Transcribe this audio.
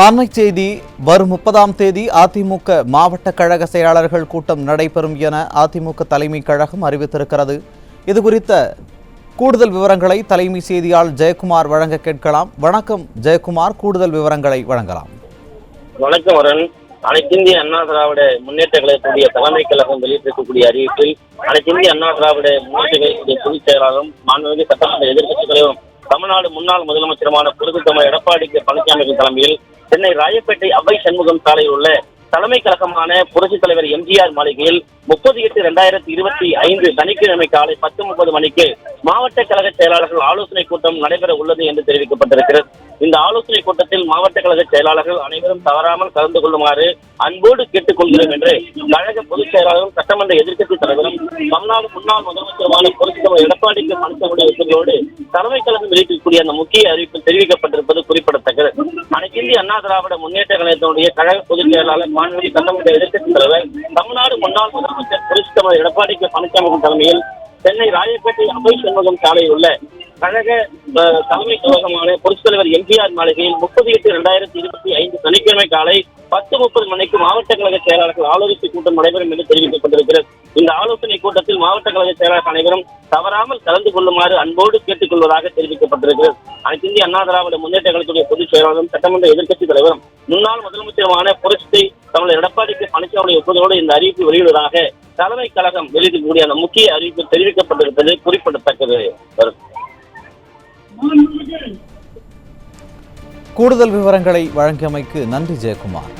அண்மை செய்தி. வரும் 30ஆம் தேதி அதிமுக மாவட்ட கழக செயலாளர்கள் கூட்டம் நடைபெறும் என அதிமுக தலைமை கழகம் அறிவித்திருக்கிறது. இதுகுறித்த கூடுதல் விவரங்களை தலைமை செய்தியாளர் ஜெயக்குமார் வழங்க கேட்கலாம். வணக்கம் ஜெயக்குமார், கூடுதல் விவரங்களை வழங்கலாம். வணக்கம் வரன். அனைத்திந்திய அண்ணா திராவிட முன்னேற்ற கழகத்துடைய தலைமை கழகம் வெளியிட்டிருக்கக்கூடிய அறிவிப்பில் அனைத்திந்திய அண்ணா திராவிட முன்னேற்ற கழகத்துடைய பொதுச் செயலாளரும் மாண்புமிகு சட்டமன்ற எதிர்க்கட்சித் தலைவரும் தமிழ்நாடு முன்னாள் முதலமைச்சருமான புரட்சித்தலைவர் எடப்பாடி பழனிசாமி தலைமையில் சென்னை ராயப்பேட்டை அவ்வை சண்முகம் சாலையில் உள்ள தலைமை கழகமான புரட்சித் தலைவர் எம்ஜிஆர் மாளிகையில் 30/8/2025 சனிக்கிழமை காலை 10:30 மணிக்கு மாவட்ட கழக செயலாளர்கள் ஆலோசனை கூட்டம் நடைபெற உள்ளது என்று தெரிவிக்கப்பட்டிருக்கிறது. இந்த ஆலோசனை கூட்டத்தில் மாவட்ட கழக செயலாளர்கள் அனைவரும் தவறாமல் கலந்து கொள்ளுமாறு அன்போடு கேட்டுக் கொள்கிறோம் என்று கழக பொதுச் செயலாளரும் சட்டமன்ற எதிர்க்கட்சித் தலைவரும் தமிழ்நாடு முன்னாள் முதலமைச்சருமான புரட்சித்தலைவர் எடப்பாடி பழனிசாமி உத்தரவோடு தலைமை கழகம் வெளியிட்டிருக்கக்கூடிய அந்த முக்கிய அறிவிப்பில் தெரிவிக்கப்பட்டிருப்பது குறிப்பிடத்தக்கது. அனைத்து இந்திய அண்ணா திராவிட முன்னேற்ற கழகத்தினுடைய கழக பொதுச் செயலாளர் மாண்புமிகு சட்டமன்ற எதிர்க்கட்சித் தலைவர் தமிழ்நாடு முன்னாள் முதலமைச்சர் புரட்சித்தலைவர் எடப்பாடி பழனிசாமி தலைமையில் சென்னை ராயப்பேட்டை அவ்வை சண்முகம் சாலையில் உள்ள கழக தலைமை கழகமான புரட்சித் தலைவர் எம்ஜிஆர் மாளிகையில் 30/8/2025 சனிக்கிழமை காலை 10:30 மணிக்கு மாவட்ட கழக செயலாளர்கள் ஆலோசனை கூட்டம் நடைபெறும் என்று தெரிவிக்கப்பட்டிருக்கிறது. இந்த ஆலோசனை கூட்டத்தில் மாவட்ட கழக செயலாளர்கள் அனைவரும் தவறாமல் கலந்து கொள்ளுமாறு அன்போடு கேட்டுக் கொள்வதாக தெரிவிக்கப்பட்டிருக்கிறது. அனைத்து இந்திய அண்ணா திராவிட முன்னேற்ற கழகத்துடைய பொதுச் செயலாளரும் சட்டமன்ற எதிர்க்கட்சித் தலைவரும் முன்னாள் முதலமைச்சருமான புரட்சி தலைவர் எடப்பாடி பழனிசாமி ஒப்புதலோடு இந்த அறிவிப்பு வெளியிடுவதாக தலைமை கழகம் வெளியிடக்கூடிய அந்த முக்கிய அறிவிப்பு தெரிவிக்கப்பட்டிருப்பது குறிப்பிடத்தக்கது. கூடுதல் விவரங்களை வழங்கியமைக்கு நன்றி ஜெயக்குமார்.